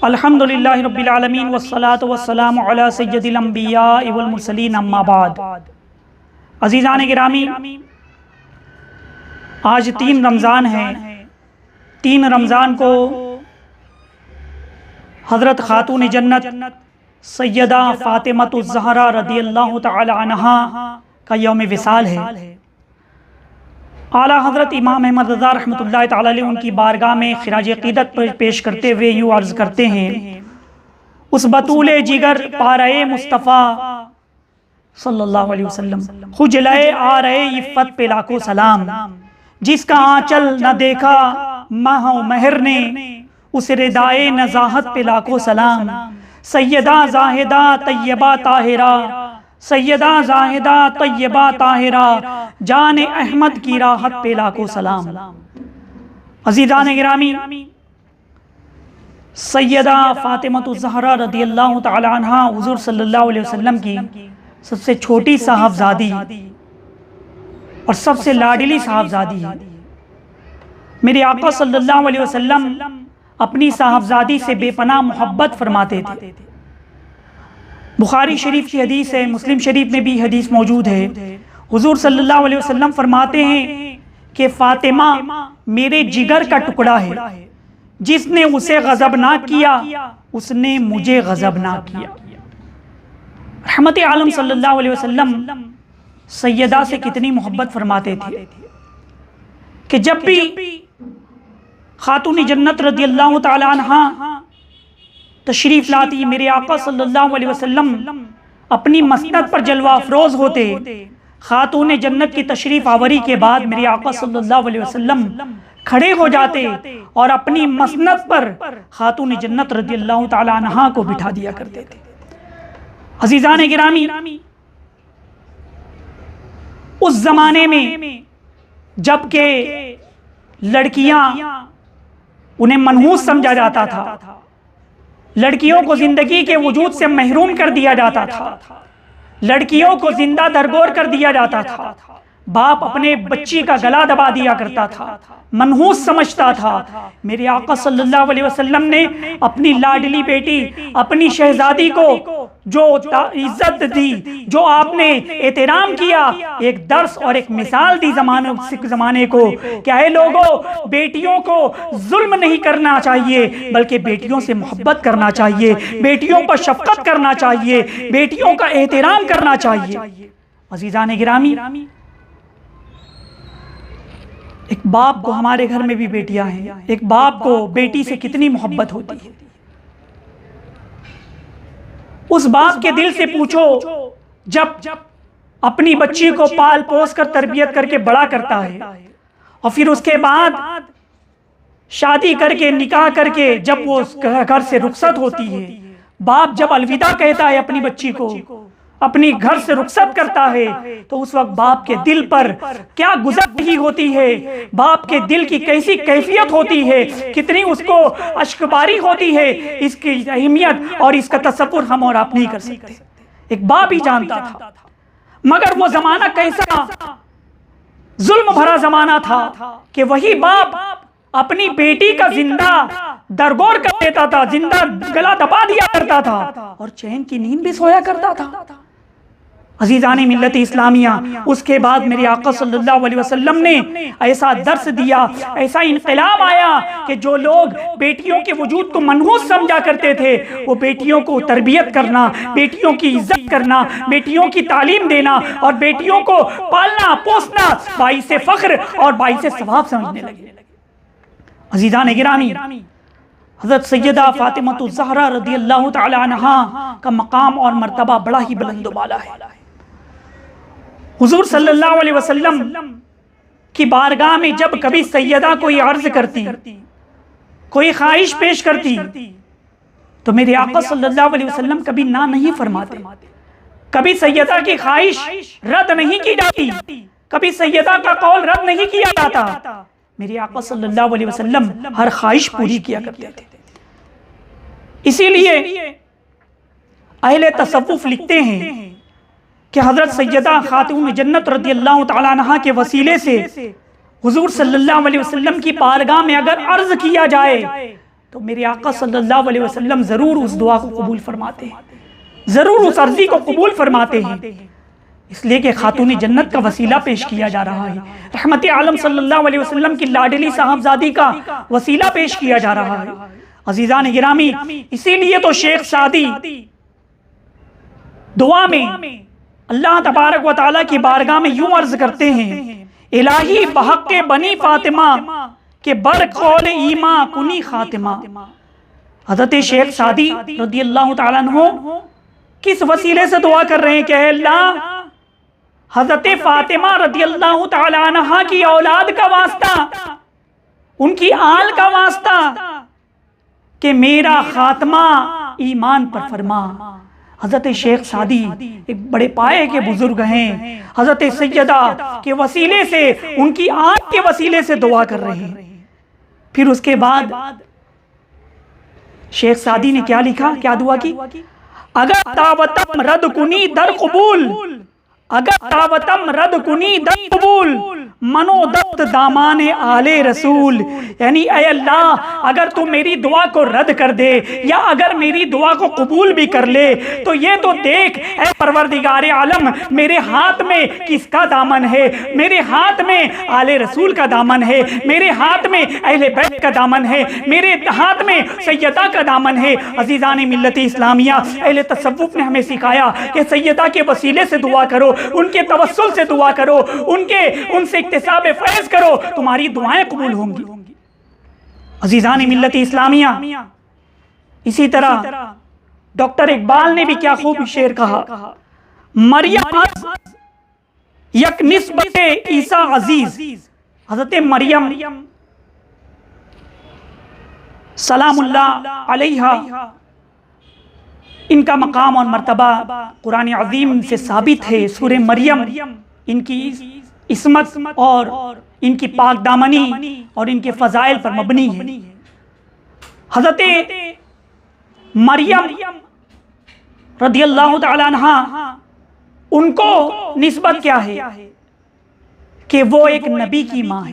الحمدللہ رب العالمین والصلاة والسلام علی سید الانبیاء والمرسلین اما بعد۔ عزیزان گرامی، آج 3 رمضان ہیں۔ 3 رمضان کو حضرت خاتون جنت سیدہ فاطمۃ الزہرا رضی اللہ تعالی عنہا کا یوم وصال ہے۔ اعلیٰ حضرت امام احمد رضا رحمۃ اللہ تعالی علیہ ان کی بارگاہ میں خراج عقیدت پیش کرتے ہوئے یوں عرض کرتے ہیں: اس بطول جگر پارے مصطفیٰ صلی اللہ علیہ وسلم، خجلے آ رہے عفت پہ لاکھوں سلام، جس کا آنچل نہ دیکھا ماہ و مہر نے، اس ردائے نزاہت پہ لاکھوں سلام، سیدہ زاہدہ طیبہ طاہرہ، سیدہ زاہدہ طیبہ طاہرہ، جان احمد کی راحت پہ لاکھوں سلام۔ عزیزان گرامی، سیدہ فاطمۃ الزہرا رضی اللہ تعالی عنہا حضور صلی اللہ علیہ وسلم کی سب سے چھوٹی صاحبزادی اور سب سے لاڈلی صاحبزادی ہے۔ میرے آقا صلی اللہ علیہ وسلم اپنی صاحبزادی سے بے پناہ محبت فرماتے تھے۔ بخاری شریف کی حدیث ہے، مسلم شریف میں بھی حدیث موجود ہے۔ حضور صلی اللہ علیہ وسلم فرماتے ہیں کہ فاطمہ میرے جگر کا ٹکڑا ہے، جس نے اسے غضب نہ کیا اس نے مجھے غضب نہ کیا۔ رحمت عالم صلی اللہ علیہ وسلم سیدہ سے کتنی محبت فرماتے تھے کہ جب بھی خاتون جنت رضی اللہ تعالی عنہا تشریف لاتی، میرے آقا صلی اللہ علیہ وسلم اپنی مسند پر جلوہ افروز ہوتے۔ خاتون جنت کی تشریف آوری کے بعد میرے آقا صلی اللہ علیہ وسلم کھڑے ہو جاتے اور اپنی مسند پر خاتون جنت رضی اللہ تعالی عنہا کو بٹھا دیا کرتے تھے۔ عزیزان گرامی، اس زمانے میں جب کہ لڑکیاں انہیں منحوس سمجھا جاتا تھا، لڑکیوں کو زندگی کے وجود سے محروم کر دیا جاتا تھا، لڑکیوں کو زندہ درگور کر دیا جاتا تھا، باپ اپنے بچی کا گلا دبا دیا کرتا تھا، منحوس سمجھتا تھا۔ میرے آقا صلی اللہ علیہ وسلم نے اپنی لاڈلی بیٹی، اپنی شہزادی کو جو عزت دی، جو آپ نے احترام کیا، ایک درس اور ایک مثال دی زمانے کو کہ اے لوگوں، بیٹیوں کو ظلم نہیں کرنا چاہیے بلکہ بیٹیوں سے محبت کرنا چاہیے، بیٹیوں پر شفقت کرنا چاہیے، بیٹیوں کا احترام کرنا چاہیے۔ عزیزان گرامی، ایک باپ کو، ہمارے گھر میں بھی بیٹیاں ہیں، ایک باپ کو بیٹی سے کتنی محبت ہوتی ہے۔ اس باپ کے دل سے پوچھو جب اپنی بچی کو پال پوس کر تربیت کر کے بڑا کرتا ہے اور پھر اس کے بعد شادی کر کے نکاح کر کے جب وہ گھر سے رخصت ہوتی ہے، باپ جب الوداع کہتا ہے اپنی بچی کو، اپنی گھر سے رخصت کرتا ہے، تو اس وقت باپ کے دل پر کیا گزر رہی ہوتی ہے، باپ کے دل کی کیسی کیفیت ہوتی ہے، کتنی اس کو اشکباری ہوتی ہے، اس کی اہمیت اور اس کا تصور ہم اور آپ نہیں کر سکتے۔ ایک باپ ہی جانتا تھا۔ مگر وہ زمانہ کیسا ظلم بھرا زمانہ تھا کہ وہی باپ اپنی بیٹی کا زندہ درگور کر دیتا تھا، زندہ گلا دبا دیا کرتا تھا اور چین کی نیند بھی سویا کرتا تھا۔ عزیزان ملت اسلامیہ، اس کے بعد میرے آقا صلی اللہ علیہ وسلم نے ایسا درس دیا، ایسا انقلاب آیا کہ جو لوگ بیٹیوں کے وجود کو منحوس سمجھا کرتے تھے، وہ بیٹیوں کو تربیت کرنا، بیٹیوں کی عزت کرنا، بیٹیوں کی تعلیم دینا اور بیٹیوں کو پالنا پوسنا باعث فخر اور باعث ثواب سمجھنے لگے۔ عزیزان گرامی، حضرت سیدہ فاطمۃ الزہرا رضی اللہ تعالی عنہا کا مقام اور مرتبہ بڑا ہی بلند و بالا ہے۔ حضور صلی اللہ علیہ وسلم کی بارگاہ میں جب کبھی سیدہ کوئی عرض کرتی، کوئی خواہش پیش کرتی، تو میرے آقا صلی اللہ علیہ وسلم کبھی نہ نہیں فرماتے، کبھی سیدہ کی خواہش رد نہیں کی جاتی، کبھی سیدہ کا قول رد نہیں کیا جاتا۔ میرے آقا صلی اللہ علیہ وسلم ہر خواہش پوری کیا کرتے تھے۔ اسی لیے اہل تصوف لکھتے ہیں کہ حضرت سیدہ خاتون جنت رضی اللہ تعالیٰ عنہا کے وسیلے سے حضور صلی اللہ علیہ وسلم کی بارگاہ میں اگر عرض کیا جائے تو میرے آقا صلی اللہ علیہ وسلم ضرور اس دعا کو قبول فرماتے ہیں، ضرور اس عرضی کو قبول فرماتے ہیں، اس لیے کہ خاتون جنت کا وسیلہ پیش کیا جا رہا ہے، رحمت عالم صلی اللہ علیہ وسلم کی لاڈلی صاحبزادی کا وسیلہ پیش کیا جا رہا ہے۔ عزیزان گرامی، اسی لیے تو شیخ سعدی دعا میں اللہ تبارک و تعالیٰ کی بارگاہ میں یوں عرض کرتے ہیں، الہی بحق بنی فاطمہ کہ بر قول ایمان کنی خاتمہ۔ حضرت شیخ سعدی رضی اللہ تعالیٰ عنہ کس وسیلے سے دعا کر رہے ہیں کہ اے اللہ حضرت فاطمہ رضی اللہ تعالیٰ عنہ کی اولاد کا واسطہ، ان کی آل کا واسطہ کہ میرا خاتمہ ایمان پر فرما۔ حضرت شیخ سعدی ایک بڑے پائے کے بزرگ ہیں، حضرت سیدہ کے وسیلے سے، ان کی آنکھ کے وسیلے سے دعا کر رہے ہیں۔ پھر اس کے بعد شیخ سعدی نے کیا لکھا، کیا دعا کی؟ اگر دعوتم رد کنی در قبول، اگر دعوتم رد کنی در قبول، منو دست دامان آل رسول، یعنی اے اللہ اگر تو میری دعا کو رد کر دے یا اگر میری دعا کو قبول بھی کر لے تو یہ تو دیکھ اے پروردگار عالم میرے ہاتھ میں کس کا دامن ہے، میرے ہاتھ میں آل رسول کا دامن ہے، میرے ہاتھ میں اہل بیت کا دامن ہے، میرے ہاتھ میں سیدہ کا دامن ہے۔ عزیزان ملت اسلامیہ، اہل تصوف نے ہمیں سکھایا کہ سیدہ کے وسیلے سے دعا کرو، ان کے توسل سے دعا کرو، ان سے اکتساب فیض کرو، تمہاری دعائیں قبول ہوں گی۔ عزیزان ملت اسلامیہ، اسی طرح ڈاکٹر اقبال نے بھی کیا خوب شعر کہا، مریم یک نسبت عیسیٰ عزیز، حضرت مریم سلام اللہ علیہا، ان کا مقام اور مرتبہ قرآن عظیم سے ثابت ہے۔ سورہ مریم ان کی عصمت اور ان کی پاک دامنی اور ان کے فضائل پر مبنی ہے۔ حضرت مریم رضی اللہ تعالی عنہ، ان کو نسبت کیا ہے کہ وہ ایک نبی کی ماں ہے،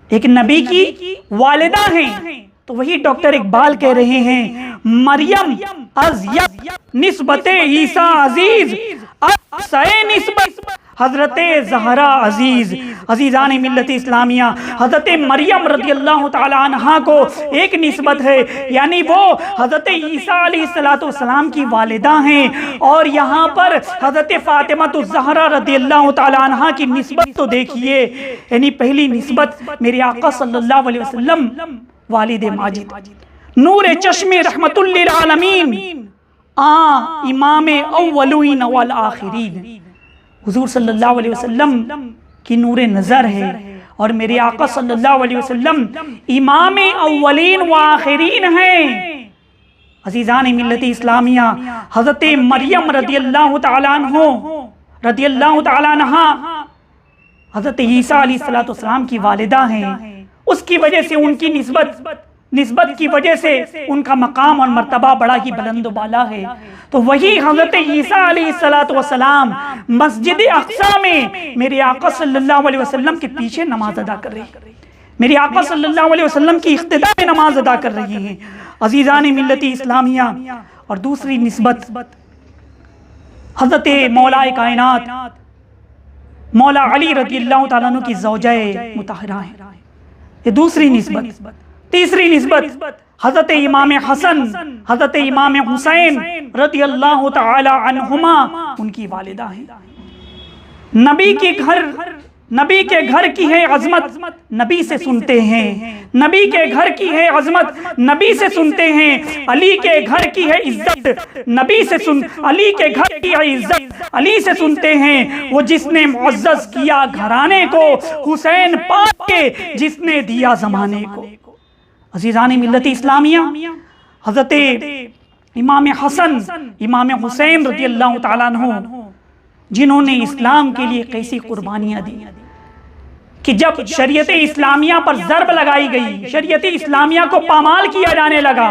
ایک نبی کی والدہ ہیں۔ تو وہی ڈاکٹر اقبال کہہ رہے ہیں، مریم از یک نسبت عیسیٰ عزیز، اقصی نسبت حضرت زہرا عزیز۔ عزیزان ملت اسلامیہ، حضرت مریم رضی اللہ تعالی عنہ کو ایک نسبت ہے، یعنی وہ حضرت عیسیٰ علیہ السلام کی والدہ ہیں، اور یہاں پر حضرت فاطمہ الزہرا رضی اللہ تعالی عنہ کی نسبت تو دیکھیے، یعنی پہلی نسبت میرے آقا صلی اللہ علیہ وسلم والد ماجد، نور چشم رحمت للعالمین، امام اولین والآخرین، حضور صلی اللہ علیہ وسلم کی نور نظر ہے، اور میرے آقا صلی اللہ علیہ وسلم امام اولین و آخرین ہیں۔ عزیزان ملت اسلامیہ، حضرت مریم رضی اللہ تعالیٰ عنہ حضرت عیسیٰ علیہ السلام کی والدہ ہیں، اس کی وجہ سے ان کی نسبت کی وجہ سے ان کا مقام اور مرتبہ بڑا ہی بلند و بالا ہے۔ تو وہی حضرت عیسیٰ علیہ السلام مسجد اقصی میں میرے آقا صلی اللہ علیہ وسلم کے پیچھے نماز ادا کر رہے ہیں، میرے آقا صلی اللہ علیہ وسلم کی اقتداء میں نماز ادا کر رہے ہیں۔ عزیزان ملت اسلامیہ، اور دوسری نسبت حضرت مولا کائنات مولا علی رضی اللہ تعالیٰ عنہ کی زوجہ مطہرہ ہیں، یہ دوسری نسبت۔ تیسری نسبت حضرت امام حسن، حضرت امام حسین رضی اللہ تعالی عنہما، ان کی والدہ ہیں۔ نبی کے گھر کی ہے عظمت، نبی سے سنتے ہیں، نبی کے گھر کی ہے عظمت، نبی سے سنتے ہیں، علی کے گھر کی ہے عزت، علی کے گھر کی ہے عزت، علی سے سنتے ہیں، وہ جس نے معزز کیا گھرانے کو، حسین پاک کے جس نے دیا زمانے کو۔ عزیزان ملت اسلامیہ، حضرت امام حسن، امام حسین رضی اللہ تعالیٰ عنہ، جنہوں نے اسلام کے لیے کیسی قربانیاں دی کہ جب شریعت اسلامیہ پر ضرب لگائی گئی، شریعت اسلامیہ کو پامال کیا جانے لگا،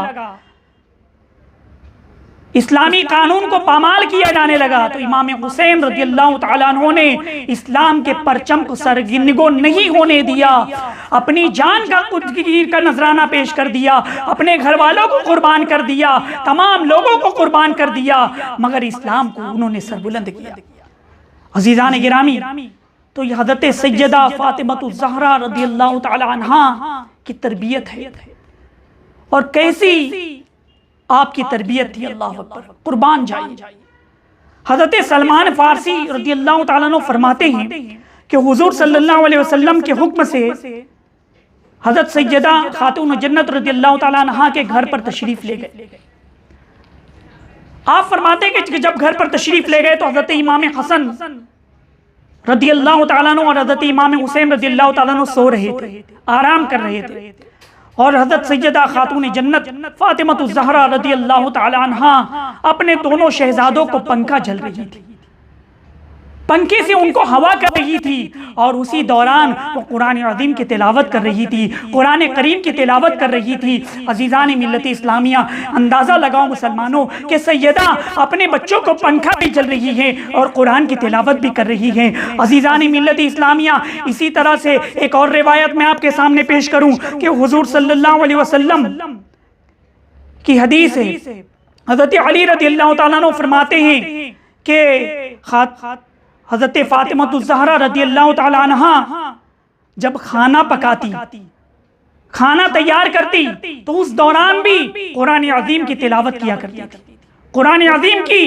اسلامی قانون کو پامال کیا جانے لگا تو امام حسین رضی اللہ تعالیٰ عنہ نے اسلام کے پرچم کو سرنگو نہیں ہونے دیا، اپنی جان کا نذرانہ پیش کر دیا، اپنے گھر والوں کو قربان کر دیا، تمام لوگوں کو قربان کر دیا، مگر اسلام کو انہوں نے سربلند کیا۔ عزیزان گرامی، تو یہ حضرت سیدہ فاطمہ الزہرا رضی اللہ تعالیٰ عنہا کی تربیت ہے، اور کیسی آپ کی تربیت تھی، اللہ اکبر، قربان جائیے۔ حضرت سلمان فارسی رضی اللہ تعالیٰ عنہ فرماتے ہیں کہ حضور صلی اللہ علیہ وسلم کے حکم سے حضرت سیدہ خاتون جنت رضی اللہ تعالیٰ عنہ کے گھر پر تشریف لے گئے۔ آپ فرماتے ہیں کہ جب گھر پر تشریف لے گئے تو حضرت امام حسن رضی اللہ تعالیٰ عنہ اور حضرت امام حسین رضی اللہ تعالیٰ عنہ سو رہے تھے، آرام کر رہے تھے، اور حضرت سیدہ خاتون جنت فاطمہ الزہرا رضی اللہ تعالی عنہا اپنے دونوں شہزادوں کو پنکھا جھل رہی تھی، پنکھے سے ان کو ہوا کر رہی تھی، اور اسی دوران وہ قرآن عظیم کی تلاوت کر رہی تھی، قرآن کریم کی تلاوت کر رہی تھی۔ عزیزان ملت اسلامیہ، اندازہ لگاؤ مسلمانوں کہ سیدہ اپنے بچوں کو پنکھا بھی جل رہی ہے اور قرآن کی تلاوت بھی کر رہی ہے۔ عزیزان ملت اسلامیہ، اسی طرح سے ایک اور روایت میں آپ کے سامنے پیش کروں کہ حضور صلی اللہ علیہ وسلم کی حدیث ہے، حضرت علی رضی اللہ تعالیٰ عنہ فرماتے ہیں کہ حضرت فاطمہ الزہرا رضی اللہ تعالیٰ عنہ جب کھانا پکاتی، کھانا تیار کرتی، تو اس دوران بھی قرآن عظیم کی تلاوت کیا کرتی تھی، قرآن عظیم کی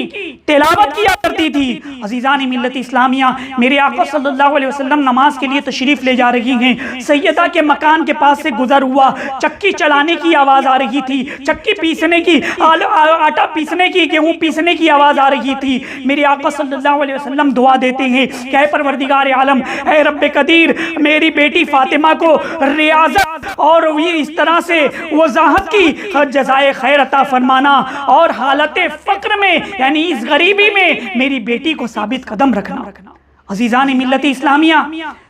تلاوت کیا کرتی تھی۔ عزیزان ملت اسلامیہ، میرے آقا صلی اللہ علیہ وسلم نماز کے لیے تشریف لے جا رہی ہیں، سیدہ کے مکان کے پاس سے گزر ہوا، چکی چلانے کی آواز آ رہی تھی، چکی پیسنے کی، آٹا پیسنے کی، گیہوں پیسنے کی آواز آ رہی تھی۔ میرے آقا صلی اللہ علیہ وسلم دعا دیتے ہیں کہ اے پروردگار عالم، اے رب قدیر، میری بیٹی فاطمہ کو ریاضت اور اس طرح سے وضاحت کی جزائے خیر عطا فرمانا، اور حالت فقر میں یعنی اس غریبی میں میری بیٹی کو ثابت قدم رکھنا۔ عزیزان ملت اسلامیہ،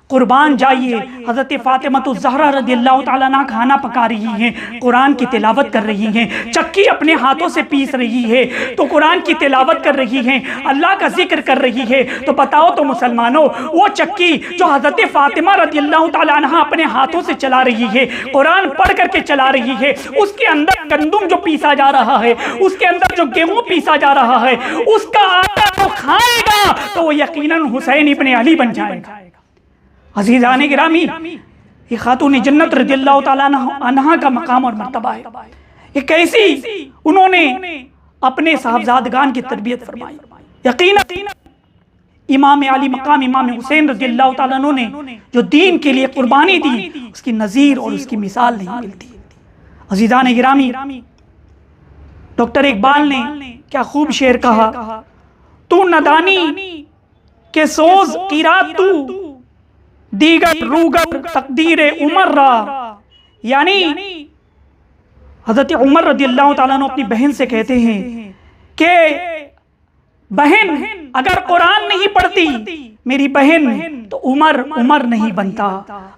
قربان جائیے، حضرت فاطمہ الزہرا رضی اللہ تعالیٰ عنہ کھانا پکا رہی ہیں، قرآن کی تلاوت کر رہی ہیں، چکی اپنے ہاتھوں سے پیس رہی ہے تو قرآن کی تلاوت کر رہی ہیں، اللہ کا ذکر کر رہی ہے۔ تو بتاؤ تو مسلمانوں، وہ چکی جو حضرت فاطمہ رضی اللہ تعالیٰ عنہ اپنے ہاتھوں سے چلا رہی ہے، قرآن پڑھ کر کے چلا رہی ہے، اس کے اندر گندم جو پیسا جا رہا ہے، اس کے اندر جو گیہوں پیسا جا رہا ہے، اس کا آٹا وہ کھائے گا تو وہ یقیناً حسین ابن علی بن جائے گا۔ عزیزان گرامی، یہ خاتون جنت رضی اللہ تعالیٰ عنہا کا مقام اور مرتبہ ہے، یہ کیسی انہوں نے اپنے صاحبزادگان کی تربیت فرمائی۔ یقیناً امام علی مقام امام حسین رضی اللہ تعالیٰ عنہ نے جو دین کے لیے قربانی دی، اس کی نظیر اور اس کی مثال نہیں ملتی۔ عزیزان گرامی، ڈاکٹر اقبال نے کیا خوب شعر کہا، تو ندانی کے سوز قیرات تو، دیگر روگر تقدیر عمر را، یعنی حضرت عمر رضی اللہ تعالیٰ عنہ اپنی بہن سے کہتے ہیں کہ بہن اگر قرآن نہیں پڑھتی میری بہن تو عمر نہیں بنتا۔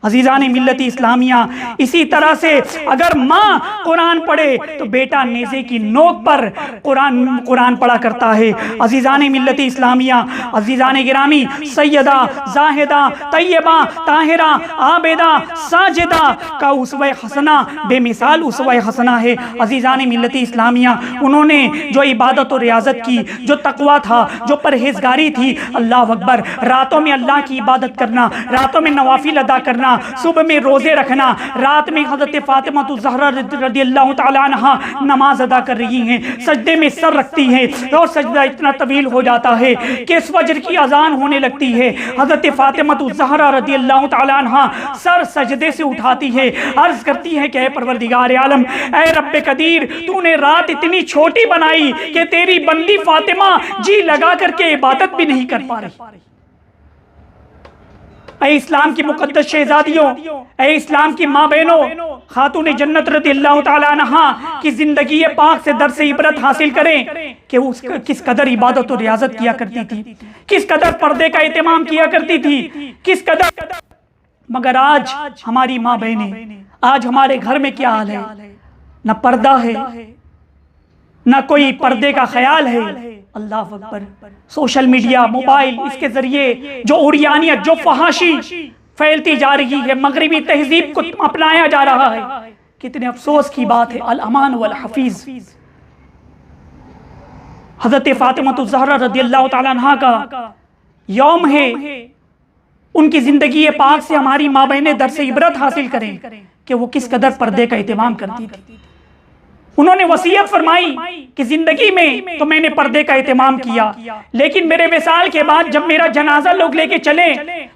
عزیزان ملت اسلامیہ، اسی طرح سے اگر ماں قرآن پڑھے تو بیٹا نیزے کی نوک پر قرآن پڑھا کرتا ہے۔ عزیزان ملت اسلامیہ، عزیزان گرامی، سیدہ زاہدہ طیبہ طاہرہ عابدہ ساجدہ کا اسوہ حسنہ بے مثال اسوہ حسنہ ہے۔ عزیزان ملت اسلامیہ، انہوں نے جو عبادت و ریاضت کی، جو تقوی تھا، جو پرہیزگاری تھی، اللہ اکبر، راتوں میں اللہ کی عبادت کرنا، راتوں میں نوافل ادا کرنا، صبح میں روزے رکھنا، رات میں حضرت فاطمہ الزہرا رضی اللہ تعالی عنہا نماز ادا کر رہی ہیں، سجدے میں سر رکھتی ہیں اور سجدہ اتنا طویل ہو جاتا ہے کہ فجر کی اذان ہونے لگتی ہے۔ حضرت فاطمہ الزہرا رضی اللہ تعالی عنہا سر سجدے سے اٹھاتی ہے، عرض کرتی ہے کہ اے پروردگار عالم، اے رب قدیر، تو نے رات اتنی چھوٹی بنائی کہ تیری بندی فاطمہ جی لگا کر کے عبادت بھی نہیں کر پا رہی۔ اے اسلام کی مقدس شہزادیوں، اے اسلام کی ماں بہنوں، خاتون جنت رضی اللہ تعالی عنہا کی زندگی پاک سے درس عبرت حاصل کریں کہ وہ کس قدر عبادت و ریاضت کیا کرتی تھی، کس قدر پردے کا اہتمام کیا کرتی تھی، کس قدر۔ مگر آج ہماری ماں بہنیں، آج ہمارے گھر میں کیا حال ہے، نہ پردہ ہے، نہ کوئی پردے کا خیال ہے۔ اللہ اکبر، سوشل میڈیا، موبائل، اس کے ذریعے جو عریانیت، جو فحاشی پھیلتی جا رہی ہے، مغربی تہذیب کو اپنایا جا رہا ہے، کتنے افسوس کی بات ہے۔ الامان والحفیظ، حضرت فاطمہ الزہرا رضی اللہ تعالیٰ عنہ کا یوم ہے، ان کی زندگی پاک سے ہماری مابین درس عبرت حاصل کریں کہ وہ کس قدر پردے کا اہتمام کرتی تھی۔ انہوں نے وصیت فرمائی کہ زندگی میں تو میں نے پردے کا اہتمام کیا، لیکن میرے وصال کے بعد جب میرا جنازہ لوگ لے کے چلے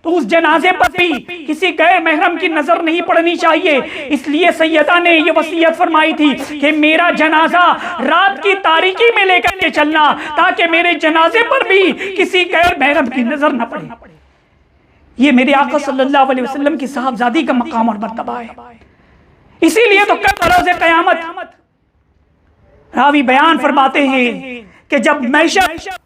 تو اس جنازے پر بھی کسی غیر محرم کی نظر نہیں پڑنی چاہیے، اس لیے سیدہ نے یہ وصیت فرمائی تھی کہ میرا جنازہ رات کی تاریکی میں لے کر کے چلنا، تاکہ میرے جنازے پر بھی کسی غیر محرم کی نظر نہ پڑے۔ یہ میرے آقا صلی اللہ علیہ وسلم کی صاحبزادی کا مقام اور مرتبہ ہے۔ اسی لیے تو کل روز قیامت راوی بیان فرماتے ہیں کہ جب محشر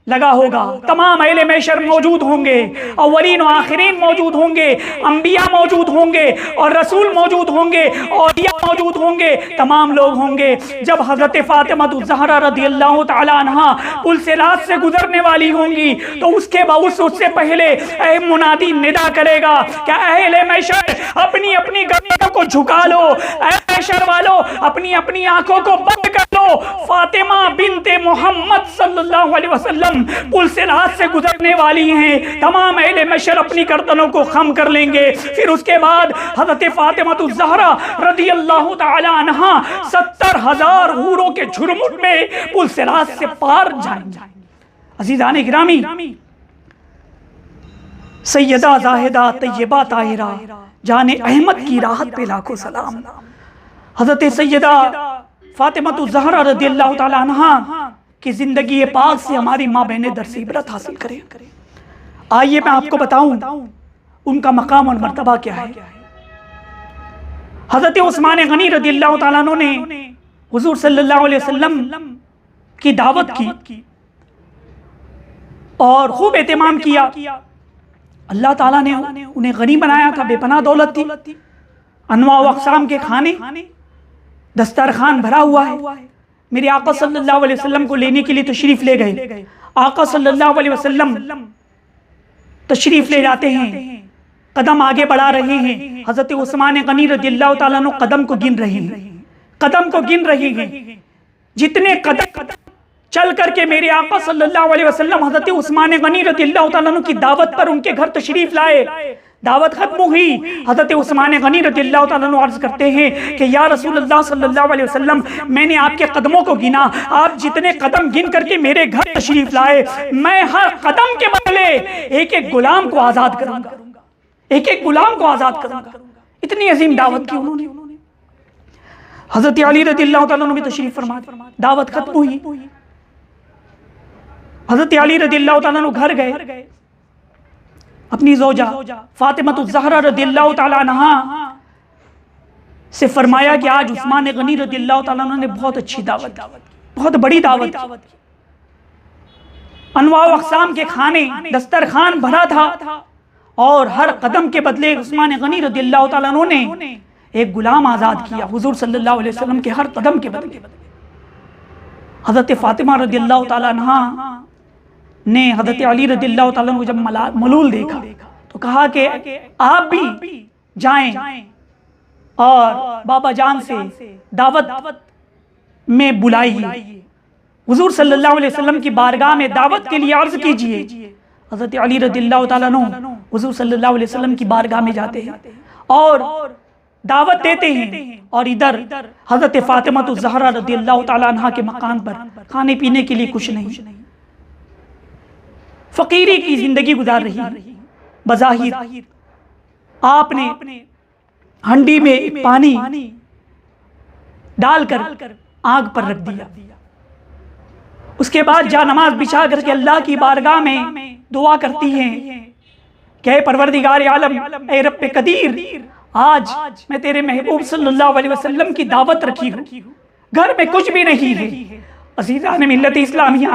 لگا ہوگا، تمام اہل محشر موجود ہوں گے، اولین و آخرین موجود ہوں گے، انبیاء موجود ہوں گے اور رسول موجود ہوں گے، اولیاء موجود ہوں گے، تمام لوگ ہوں گے۔ جب حضرت فاطمہ الزہرا رضی اللہ تعالی عنہ پل صراط سے گزرنے والی ہوں گی تو اس کے باوجود اس سے پہلے اے منادی ندا کرے گا کہ اہل محشر اپنی اپنی گردنوں کو جھکا لو، اے محشر والو اپنی اپنی آنکھوں کو بند کر لو، فاطمہ بنت محمد صلی اللہ علیہ وسلم پل صراط سے گزرنے والی ہیں۔ تمام اہل محشر اپنی گردنوں کو خم کر لیں گے، پھر اس کے بعد حضرت فاطمہ الزہرا رضی اللہ تعالی عنہا 70,000 حوروں کے جھرمٹ میں پل صراط سے پار جائیں گے۔ عزیزان گرامی، سیدہ زاہدہ طیبہ طاہرہ جان احمد کی راحت پہ لاکھوں سلام۔ حضرت سیدہ فاطمہ الزہرا رضی اللہ تعالی عنہا کہ زندگی پاک سے ہماری ماں بہنیں درس عبرت حاصل کریں۔ آئیے میں آپ کو بتاؤں ان کا مقام اور مرتبہ کیا ہے۔ حضرت عثمان غنی رضی اللہ تعالیٰ عنہ نے حضور صلی اللہ علیہ وسلم کی دعوت کی اور خوب اہتمام کیا۔ اللہ تعالیٰ نے انہیں غنی بنایا تھا، بے پناہ دولت تھی، انواع و اقسام کے کھانے، دسترخوان بھرا ہوا ہے۔ میرے آقا صلی اللہ علیہ وسلم کو لینے کے لیے تشریف لے گئے۔ آقا صلی اللہ علیہ وسلم تشریف لے جاتے ہیں، قدم آگے بڑھا رہے ہیں، حضرت عثمان غنی رضی اللہ تعالیٰ عنہ قدم کو گن رہے ہیں، قدم کو گن رہے ہیں۔ جتنے قدم چل کر کے میرے آقا صلی اللہ علیہ وسلم حضرت عثمان غنی رضی اللہ تعالیٰ عنہ کی دعوت پر ان کے گھر تشریف لائے، دعوت ختم ہوئی، حضرت عثمان غنی رضی اللہ تعالیٰ عنہ عرض کرتے ہیں کہ یا رسول اللہ صلی اللہ علیہ وسلم، میں نے آپ کے قدموں کو گنا، آپ جتنے قدم گن کر کے میرے گھر تشریف لائے، میں ہر قدم کے بدلے ایک ایک غلام کو آزاد کروں گا، ایک ایک غلام کو آزاد کروں گا۔ اتنی عظیم دعوت کی انہوں نے۔ حضرت علی رضی اللہ تعالیٰ عنہ بھی تشریف فرما، دعوت ختم ہوئی، حضرت علی رضی اللہ تعالیٰ عنہ گھر گئے، اپنی زوجہ فاطمہ الزہرا رضی اللہ تعالیٰ عنہ سے فرمایا کہ آج عثمان غنی رضی اللہ تعالیٰ عنہ نے بہت اچھی دعوت، بہت بڑی دعوت، انواع و اقسام کے کھانے، دسترخوان بھرا تھا، اور ہر قدم کے بدلے عثمان غنی رضی اللہ تعالیٰ عنہ نے ایک غلام آزاد کیا حضور صلی اللہ علیہ وسلم کے ہر قدم کے بدلے۔ حضرت فاطمہ رضی اللہ تعالیٰ عنہ نے حضرت علی رضی اللہ تعالیٰ عنہ کو جب ملول دیکھا تو کہا کہ آپ بھی جائیں اور بابا جان سے دعوت میں بلائیے، حضور صلی اللہ علیہ وسلم کی بارگاہ میں دعوت کے لیے عرض کیجئے۔ حضرت علی رضی اللہ تعالیٰ عنہ حضور صلی اللہ علیہ وسلم کی بارگاہ میں جاتے ہیں اور دعوت دیتے ہیں، اور ادھر حضرت فاطمہ الزہرا رضی اللہ تعالیٰ عنہ کے مکان پر کھانے پینے کے لیے کچھ نہیں، فقیری کی زندگی گزار رہی۔ بظاہر آپ نے ہنڈی میں پانی ڈال کر آگ پر رکھ دیا، اس کے بعد جا نماز بچھا کر کے اللہ کی بارگاہ میں دعا کرتی ہیں کہ اے پروردگار عالم، اے رب قدیر، آج میں تیرے محبوب صلی اللہ علیہ وسلم کی دعوت رکھی ہوں، گھر میں کچھ بھی نہیں ہے، عزیزان ملت اسلامیہ،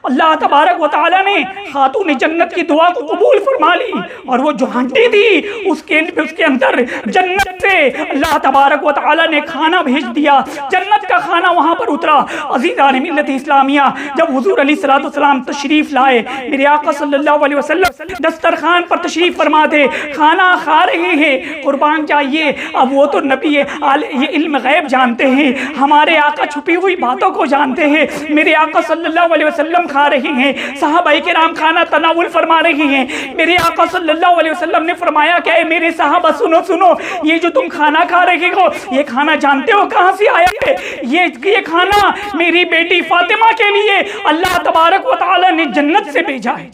اللہ تبارک و تعالیٰ نے خاتون جنت کی دعا کو قبول فرما لی، اور وہ جو ہنٹی تھی اس کے اندر جنت سے اللہ تبارک و تعالیٰ نے کھانا بھیج دیا، جنت کا کھانا وہاں پر اترا۔ عزیزان ملت اسلامیہ، جب حضور علیہ الصلوۃ والسلام تشریف لائے، میرے آقا صلی اللہ علیہ وسلم دسترخوان پر تشریف فرما تھے، کھانا کھا رہے ہیں، قربان جائیے اب وہ تو نبی یہ علم غیب جانتے ہیں، ہمارے آقا چھپی ہوئی باتوں کو جانتے ہیں۔ میرے آقا صلی اللہ علیہ وسلم کھا رہے ہیں، صحابہ کرام کھانا تناول فرما رہے ہیں۔ میرے آقا صلی اللہ علیہ وسلم نے فرمایا کہ اے میرے صحابہ سنو سنو، یہ جو تم کھانا کھا رہے ہو، یہ کھانا جانتے ہو کہاں سے آیا ہے؟ یہ کھانا میری بیٹی فاطمہ کے لیے اللہ تبارک و تعالی نے جنت سے بھیجا ہے،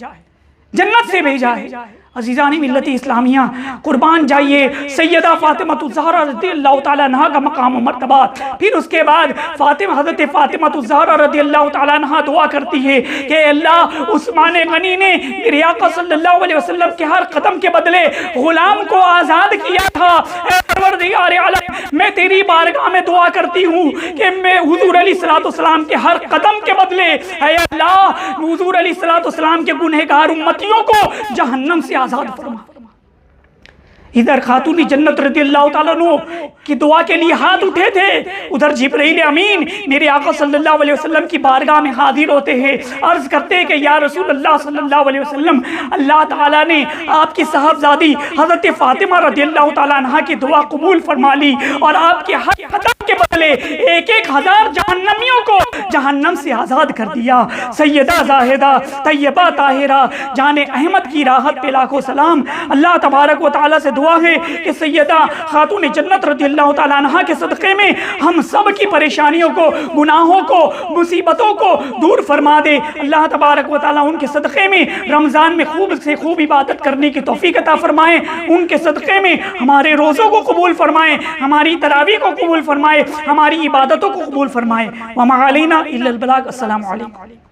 جنت سے بھیجا ہے۔ عزیزان ملت اسلامیہ، قربان جائیے سیدہ فاطمہ الزہرا رضی اللہ تعالیٰ عنہ کا مقام و مرتبہ۔ پھر اس کے بعد حضرت فاطمہ الزہرا رضی اللہ تعالیٰ عنہ دعا کرتی ہے کہ اللہ عثمان غنی نے میرے آقا صلی اللہ علیہ وسلم کے ہر قدم کے بدلے غلام کو آزاد کیا تھا، اے پروردگار عالم میں تیری بارگاہ میں دعا کرتی ہوں کہ میں حضور علیہ الصلوۃ والسلام کے ہر قدم کے بدلے اے اللہ حضور علیہ الصلوۃ والسلام کے گنہگار امتیوں کو جہنم سے آزاد فرما۔ ادھر خاتون جنت رضی اللہ تعالیٰ عنہ کی دعا کے لیے ہاتھ اٹھے تھے، ادھر جبرائیل امین میرے آقا صلی اللہ علیہ وسلم کی بارگاہ میں حاضر ہوتے ہیں، عرض کرتے ہیں کہ یا رسول اللہ صلی اللہ علیہ وسلم، اللہ تعالیٰ نے آپ کی صاحبزادی حضرت فاطمہ رضی اللہ تعالیٰ عنہ کی دعا قبول فرما لی، اور آپ کے ہر قدم کے بدلے 1,000 جہنمیوں کو جہنم سے آزاد کر دیا۔ سیدہ زاہدہ طیبہ طاہرہ جان احمد کی راحت پہ لاکھوں سلام۔ اللہ تبارک و تعالیٰ سے دعا ہے کہ سیدہ خاتون جنت رضی اللہ تعالیٰ عنہ کے صدقے میں ہم سب کی پریشانیوں کو، گناہوں کو، مصیبتوں کو دور فرما دے۔ اللہ تبارک و تعالیٰ ان کے صدقے میں رمضان میں خوب سے خوب عبادت کرنے کی توفیق عطا فرمائے، ان کے صدقے میں ہمارے روزوں کو قبول فرمائے، ہماری تراویح کو قبول فرمائے، ہماری عبادتوں کو قبول فرمائے۔ وما علینا الا البلاغ۔ السلام علیکم۔